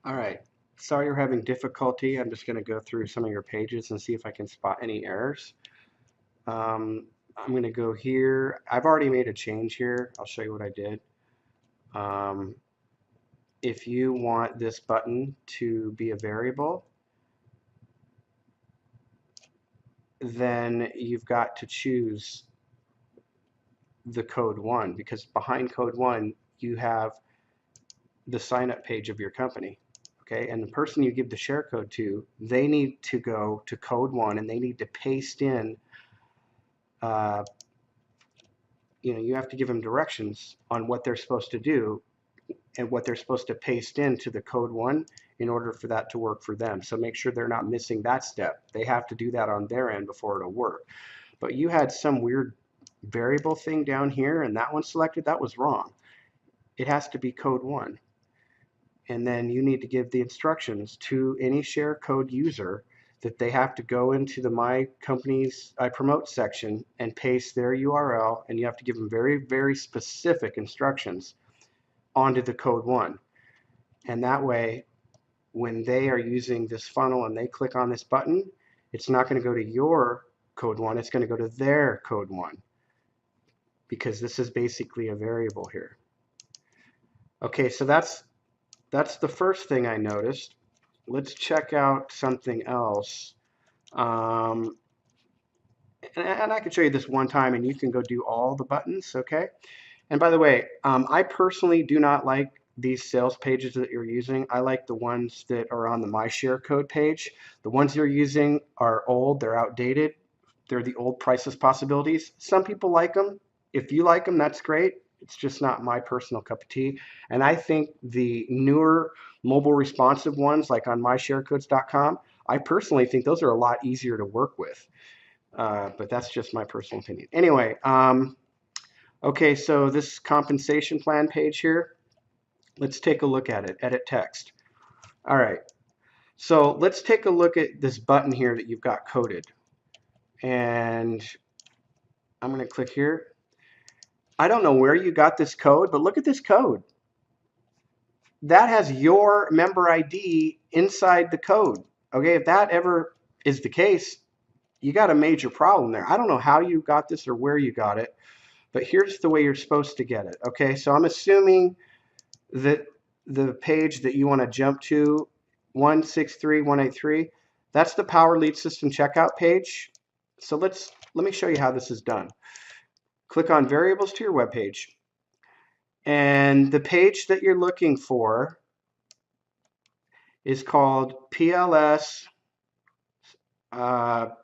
All right. Sorry you're having difficulty. I'm just going to go through some of your pages and see if I can spot any errors. I'm going to go here. I've already made a change here. I'll show you what I did. Um, if you want this button to be a variable, then you've got to choose the code 1 because behind code 1 you have the sign up page of your company. Okay, and the person you give the share code to, they need to go to code 1 and they need to paste in uh, you have to give them directions on what they're supposed to do and what they're supposed to paste into the code 1 in order for that to work for them. So make sure they're not missing that step. They have to do that on their end before it'll work. But you had some weird variable thing down here and that one selected, that was wrong. It has to be code 1. And then you need to give the instructions to any share code user that they have to go into the My Companies I Promote section and paste their URL, and you have to give them very, very specific instructions onto the code 1. And that way, when they are using this funnel and they click on this button, it's not going to go to your code 1, it's going to go to their code 1 because this is basically a variable here. Okay, so that's the first thing I noticed. Let's check out something else. Um, and I can show you this one time and you can go do all the buttons, okay? And by the way, I personally do not like these sales pages that you're using. I like the ones that are on the My Share Code page. The ones you're using are old, they're outdated. They're the old priceless possibilities. Some people like them. If you like them, that's great. It's just not my personal cup of tea. And I think the newer mobile responsive ones, like on mysharecodes.com, I personally think those are a lot easier to work with. But that's just my personal opinion. Anyway, okay, so this compensation plan page here, let's take a look at it. Edit text. All right, so let's take a look at this button here that you've got coded. And I'm going to click here. I don't know where you got this code, but look at this code. That has your member ID inside the code. Okay, if that ever is the case, you got a major problem there. I don't know how you got this or where you got it, but here's the way you're supposed to get it. Okay, so I'm assuming that the page that you want to jump to, 163183, that's the Power Lead System checkout page. So let me show you how this is done. Click on variables to your web page. And the page that you're looking for is called PLS checkout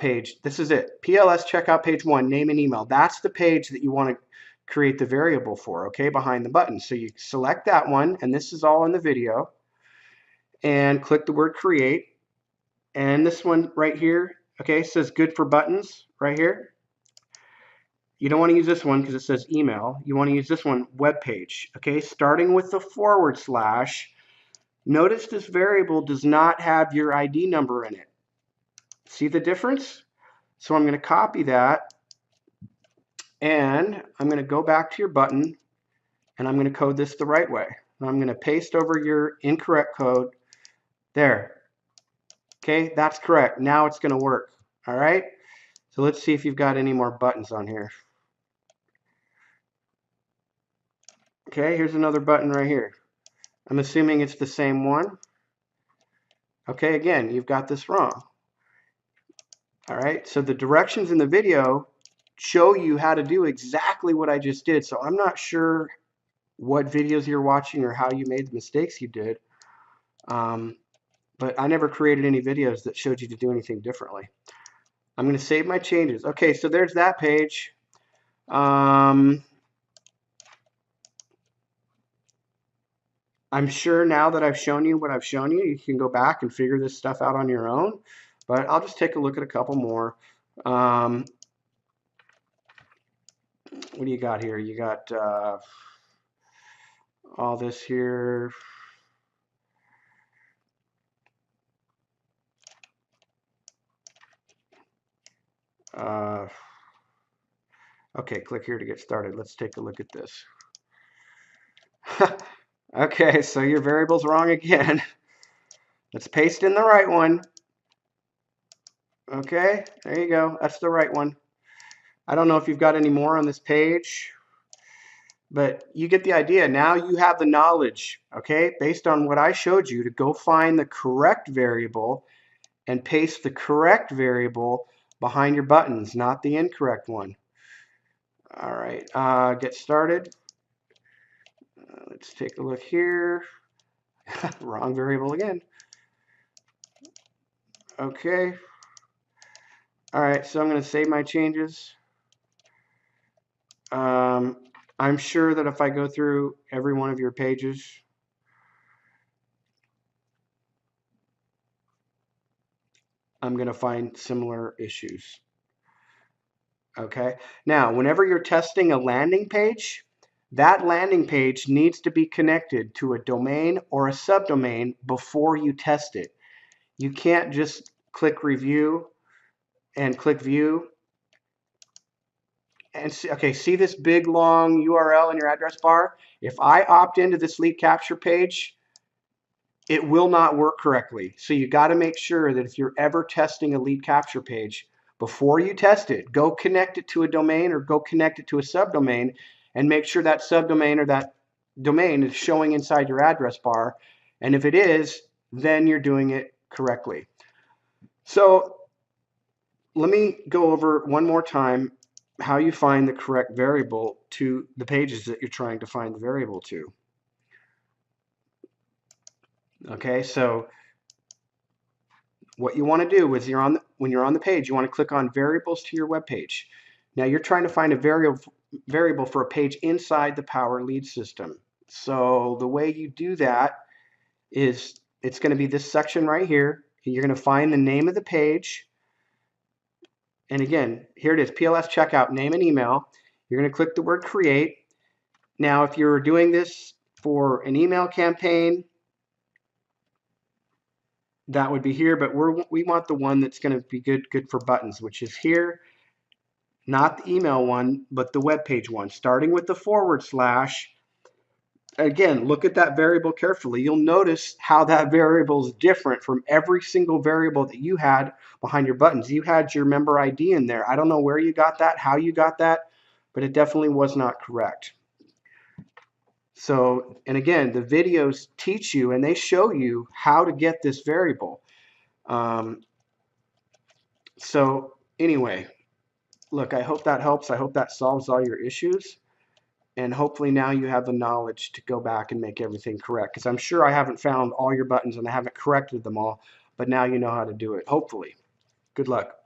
page. This is it. PLS checkout page 1, name and email. That's the page that you want to create the variable for, okay, behind the button. So you select that one, and this is all in the video, and click the word create. And this one right here, okay, says good for buttons right here. You don't want to use this one because it says email. You want to use this one, web page, okay, starting with the /. Notice this variable does not have your ID number in it. See the difference? So I'm going to copy that and I'm going to go back to your button and I'm going to code this the right way. I'm going to paste over your incorrect code there. Okay, that's correct. Now it's going to work. All right. So let's see if you've got any more buttons on here. Okay, here's another button right here. I'm assuming it's the same one. Okay, again, you've got this wrong. All right, so the directions in the video show you how to do exactly what I just did. So I'm not sure what videos you're watching or how you made the mistakes you did. But I never created any videos that showed you to do anything differently. I'm going to save my changes. Okay, so there's that page. I'm sure now that I've shown you what I've shown you, you can go back and figure this stuff out on your own. But I'll just take a look at a couple more. What do you got here? You got all this here. Okay, click here to get started. Let's take a look at this. Okay, so your variable's wrong again. Let's paste in the right one. Okay, there you go. That's the right one. I don't know if you've got any more on this page, but you get the idea. Now you have the knowledge, okay, based on what I showed you, to go find the correct variable and paste the correct variable behind your buttons, not the incorrect one. All right, get started. Let's take a look here. Wrong variable again. Okay. All right, so I'm going to save my changes. I'm sure that if I go through every one of your pages, I'm going to find similar issues. Okay. Now, whenever you're testing a landing page, that landing page needs to be connected to a domain or a subdomain before you test it. You can't just click review and click view and see, okay, see this big long URL in your address bar? If I opt into this lead capture page, it will not work correctly. So you got to make sure that if you're ever testing a lead capture page, before you test it, go connect it to a domain or go connect it to a subdomain and make sure that subdomain or that domain is showing inside your address bar. And if it is, then you're doing it correctly. So let me go over one more time how you find the correct variable to the pages that you're trying to find the variable to. Okay, so what you want to do is when you're on the page, you want to click on variables to your web page. Now you're trying to find a variable for a page inside the Power Lead system. So the way you do that is it's going to be this section right here. You're going to find the name of the page. And again, here it is, PLS checkout, name and email. You're going to click the word create. Now, if you're doing this for an email campaign, that would be here, but we want the one that's going to be good for buttons, which is here, not the email one, but the web page one, starting with the /. Again, look at that variable carefully. You'll notice how that variable is different from every single variable that you had behind your buttons. You had your member ID in there. I don't know where you got that, how you got that, but it definitely was not correct. So, and again, the videos teach you and they show you how to get this variable. So anyway, look, I hope that helps. I hope that solves all your issues. And hopefully now you have the knowledge to go back and make everything correct. Because I'm sure I haven't found all your buttons and I haven't corrected them all, but now you know how to do it, hopefully. Good luck.